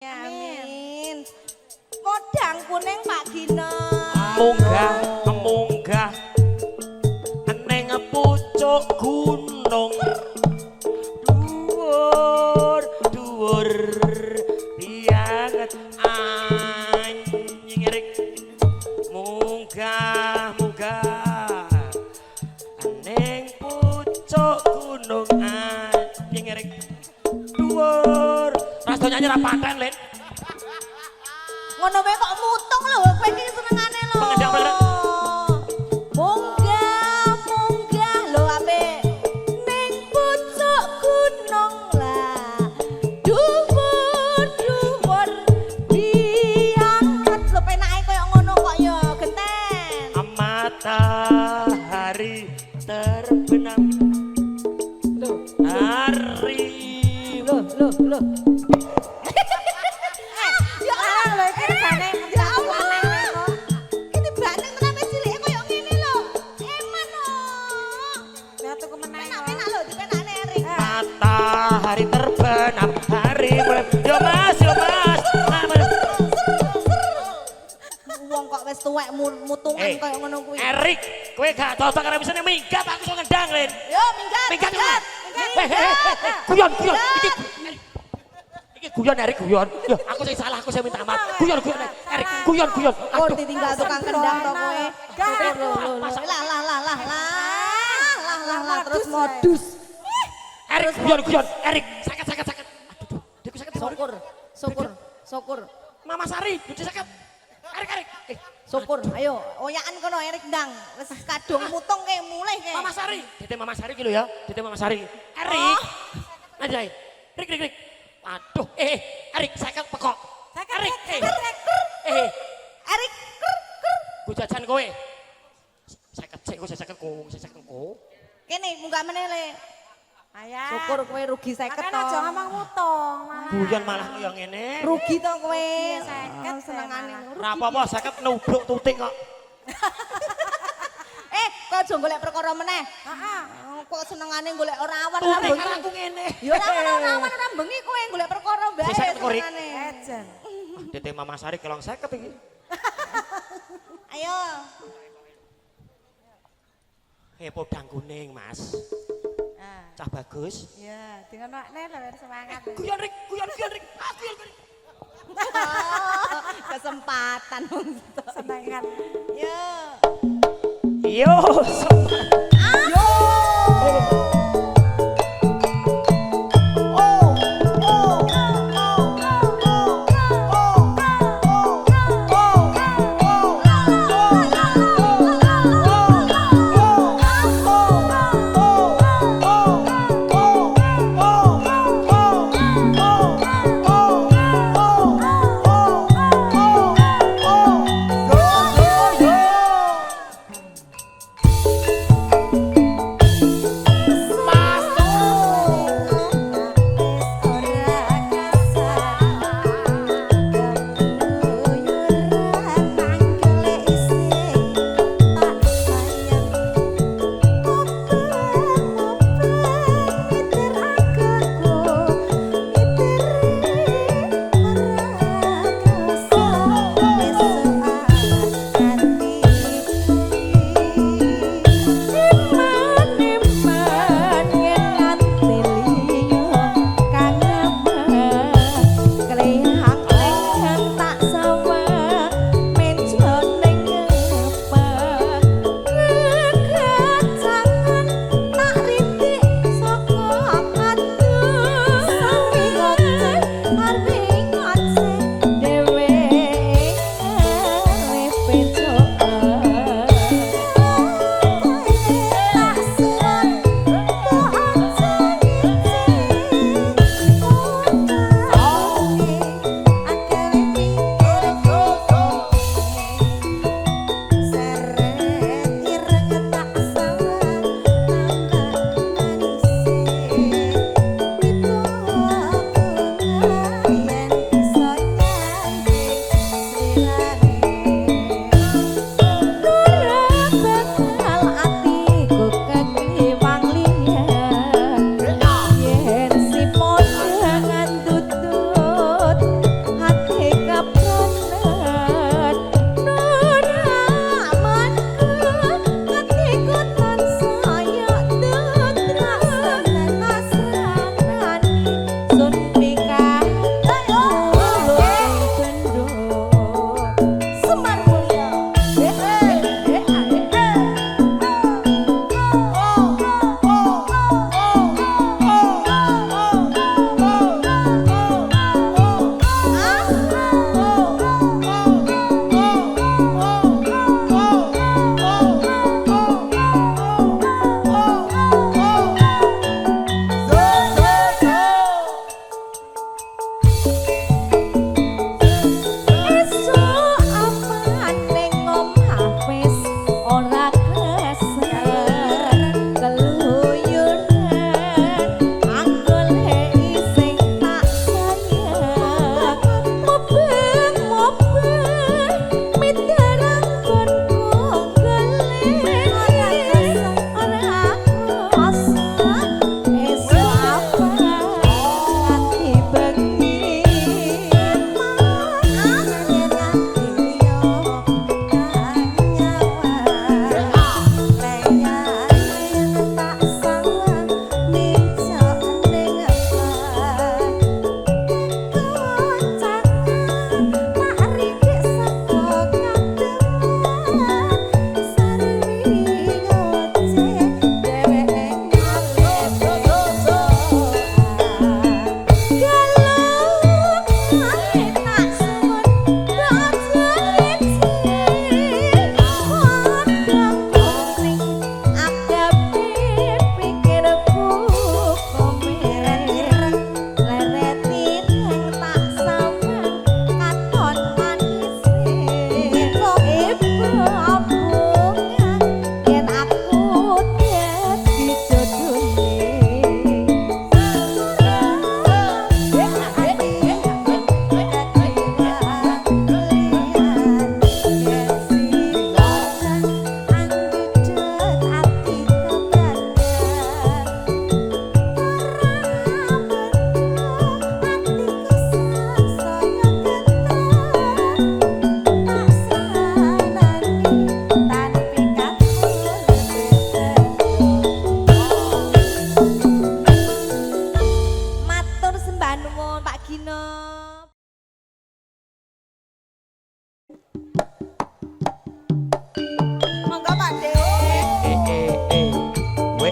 Amin. Modang kuning Pak Gino. Munggah neng pucuk gunung. Dhuwur bianget anjing erik. Munggah neng pucuk gunung anjing erik. Dhuwur rasa nyanyi ra paten, Lin. Ngono wae kok mutung lho, kowe iki senengane lho. Pengendang bener. Munggah lho apik. Ning pucuk gunung lah. Dhuwur bianget lho penake koyo ngono kok ya genten. Matahari terbenam. Hari Loh. Ya Allah, iki regane ya Allah. Iki bane tenan wis cilike koyo ngene lho. Eman lho. Ya tuku meneh. Enak lho dipenakne Erik. matahari terbenam, hari mulai. Yo mas. Wong kok wis tuwek mutungan koyo ngono kuwi. Erik, kowe gak cocok karo misane minggat aku iso ngendang, Lin. Yo minggat. Guyon. Iki guyon Erik, guyon. Yo, aku sing salah, aku sing minta maaf. Guyon Erik, guyon. Oh ditinggal tukang kendang to kowe. Lah terus modus. Erik, guyon. Erik, sakit. Aduh, diku sakit. Syukur. Mama Sari, jadi sakit. Erik. Syukur. Ayo, oyakan kono Erik ndang. Wis kadung mutung ke mulai ke. Mama Sari, Dede Mama Sari ki lho ya. Dede Mama Sari. Erik. Anjay. Rik. Aduh, Erik sakit pekok. Erik. Erik. Ku jajan kowe. Sakit ko. Kene munggah meneh le. Ayah. Syukur kowe rugi 50 to. Makanya aja ngomong mutung. Guyon malah koyo ngene. Rugi to kowe. Iya, 50 senengane. Ora apa-apa sakit nubruk tutik kok. Kok aja golek perkara meneh. Heeh. Kok senengane golek ora awan Tutik bengi. kan aku ngene. Ya ora awan ora bengi kowe golek perkara bae Sesek korik. senengane. Ejen. Dede Mama Sari kelong 50 iki. Ayo. Podang kuning, Mas. Nah, Cah bagus. ya, dengan makne lho semangat. Guyon Rik. Guyon. Kesempatan wong Semangat. Yo. Yo. sembah nuwun Pak Gino. Monggo Pak De. We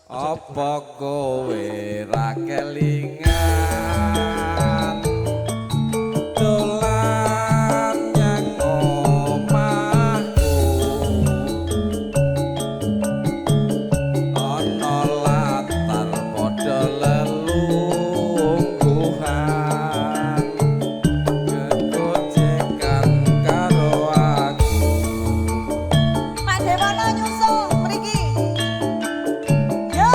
Apa kowe ra kelingan dolan nyang omahku ana latar padha lelungguhan kegojekan karo aku Pak Dewono nyusul mriki. Yo.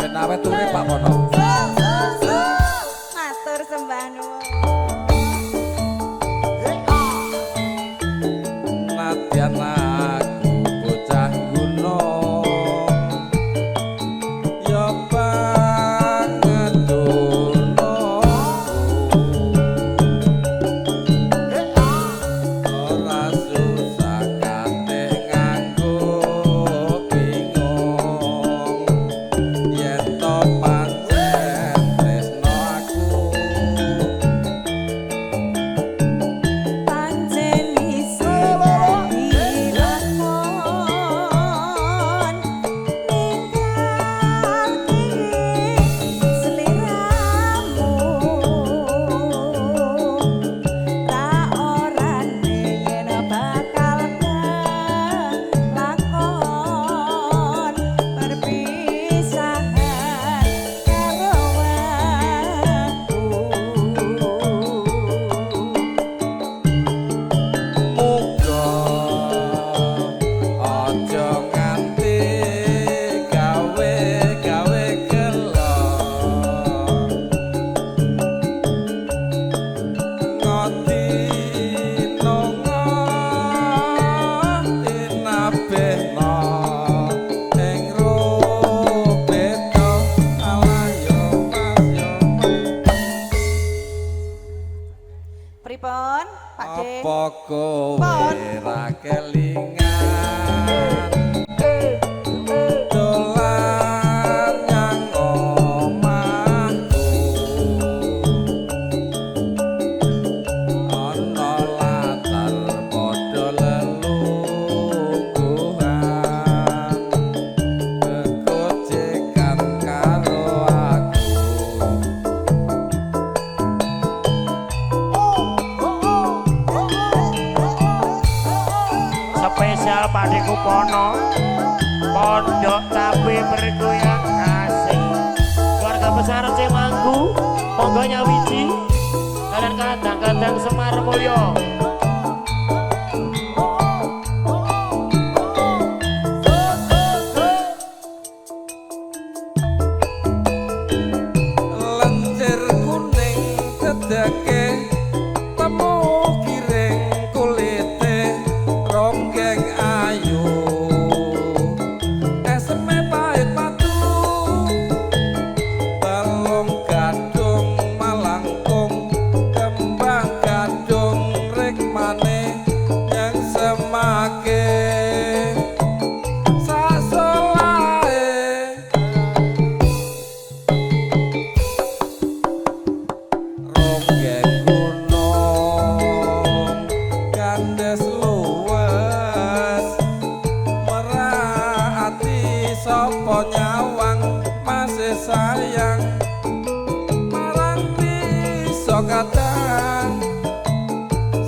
Kenawe tune Pak Mono Matur sembah nuwun. nadyan aku bocah gunung ya banget ora susah kate nganggo bingung yen to pancen tresno aku Pancen isi dadi lakon ninggalke sliramu ra orane yen bakal lakon perpisahan karo aku muga aja nganti gawe-gawe gelo ngati nongo tinabehno ing rupeto alayo mas yo pripun Pak De? apa kowe Pon. ra kelingan dolan nyang omahku ana latar padha lelungguhan kegojekan karo aku Pakde Kupono Pondok Cabe Bergoyang Kasih keluarga besar Cemanggu monggo nyawiji kalian kadang-kadang Semar Mulyo Lenjer kuning kedake temu kiring kulite ronggeng ayu esme pahit patu balong gadung malangkung kembang gadung rikmane yang semake sasolae ronggeng gunung kandes luwes merahati sapa nyawang masih sayang marang bisa kadang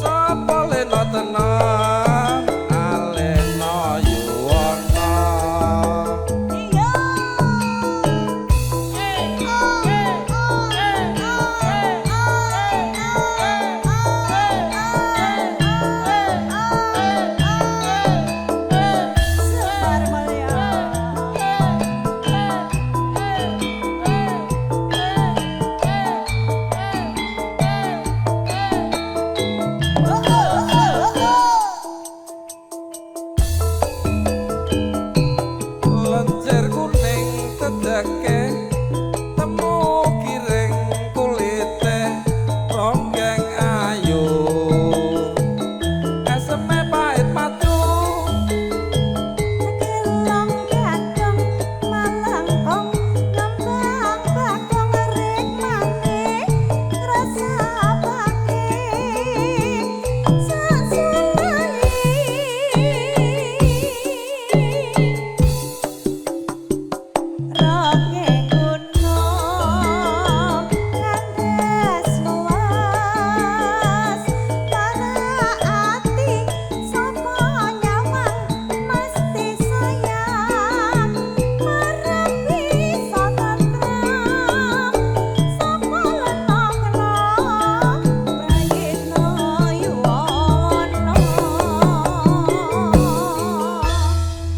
sapa lena tenang alena yuwana Semar Mulyo. lenjer kuning kedake temu kiring kulite ronggeng ayu esme pahit patu Gelong gadong malangkong ngembang badong rikmane rasa bake Roge gunung kandes luas para ati sapa nyawang mesti sayang marang bisa tentrem sapa lenokno prayitno yuwana.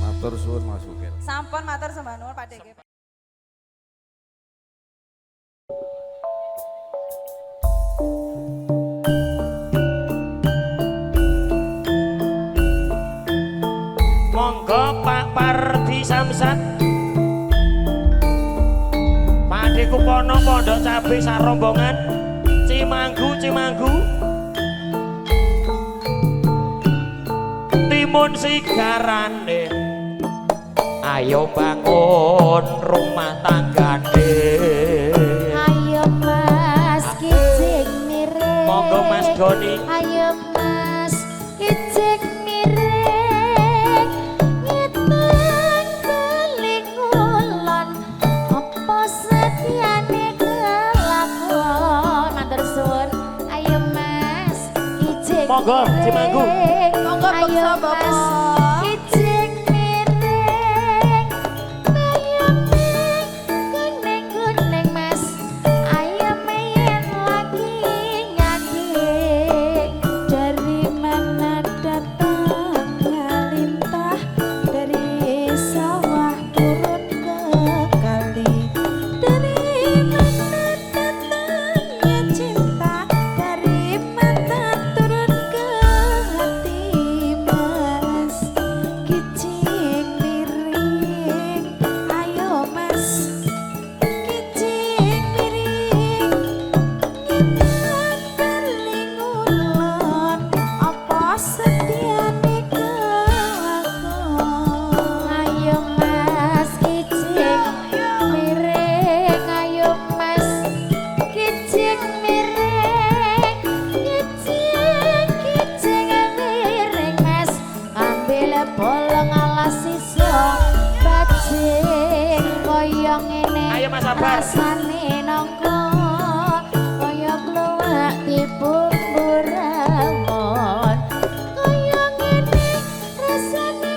matur suwun Mas Ukil Sampun matur sembah nuwun Pak Dek. monggo Pak Pardi Samsat Pakde Kupono Pondok Cabe sarombongan Cimanggu timun sigarane ayo bangun rumah tanggane Ayo Mas kijing mirip. monggo Mas Doni Ayo Mas kijing mirip. Ngiteng beling ulon. Apa setiane kelakon. Matur suwun. Ayo Mas kijing Monggo, mirip. Cimanggu. Monggo, Ayo bangsa Mas Bapak. kijing mirip. Bayang kuning-kuning Mas. Ayo main lagi nyaging. Dari mana datang lintah dari sawah turun ke kali. Dari mana datangnya cinta dari mata turun ke hati Mas. Kijing miring, ayo Mas. Kijing miring. Ngitang beling ulon, apa setiane kelakon. Ayo Mas kijing miring. Ayo Mas kijing miring. Kijing miring Mas. Ambil bolong alas sisa bajing koyo ngene. Ayo Mas Sabar. Rasane nangka koyo kluwak dibumbu rawon. Koyo ngene rasane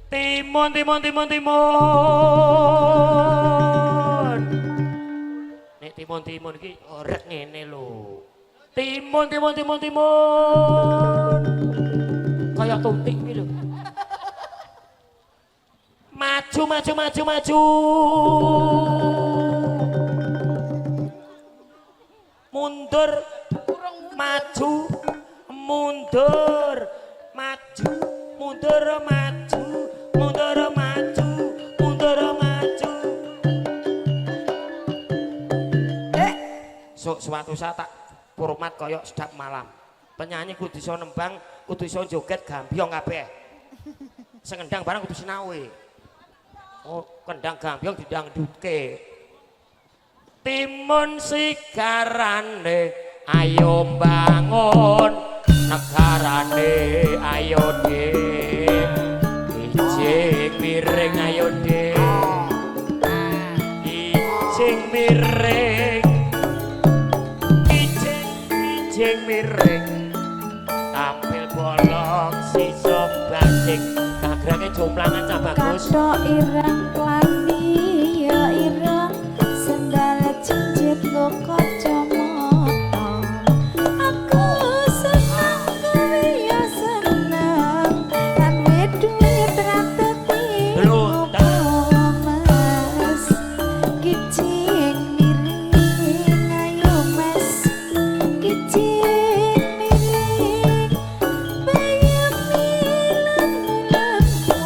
Timun, timun, timun, timun. Nek timun, timun iki orek ngene lho. Timun, timun, timun, timun. Kayak tuntik iki lho. Maju, maju, maju, maju. Mundur, maju, mundur, maju, mundur, maju, mundur, maju, mundur, maju. Suatu saat tak hormat koyok sedap malam. Penyanyi kudu iso nembang, kudu iso joget gambyong kabeh. Sing ngendang barang kudu sinawe. Oh, kendang gambyong didangdutke. Timun sigarane ayo bangun negarane ayo de ijing miring ayo de ijing miring ijing miring tampil bolong sisa bajing gagrake jomplangan cah bagus Kato ireng klani ya ireng sendal cincit lo kacamata aku senang kowe ya senang kan duit rateti mas kicing miring ayo mas kicing miring bayam milang-milangku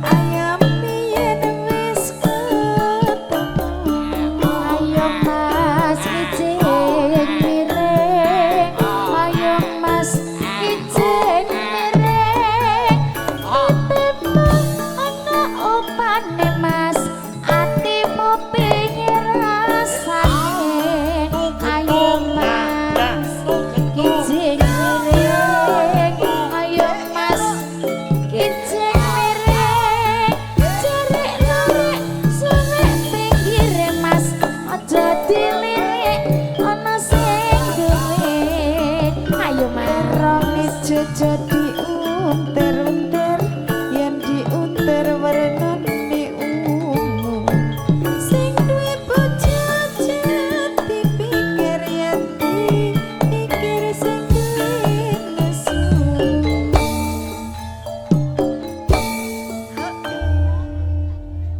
ayam yen wis ketemu ayo mas kicing miring ayo mas kicing miring atimu ana opane mas atimu pingin rasane ayo mas kicing miring ayo mas kicing miring cerik lorek suwek pinggire mas aja dilirik ana sing duwe ayo marone jojo diunter-unter yen diunter warnane ungu sing duwe bojo aja dipikir yen dipikir sing duwe nesu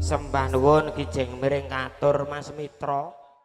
sembah nuwun kijing miring katur Mas Mitra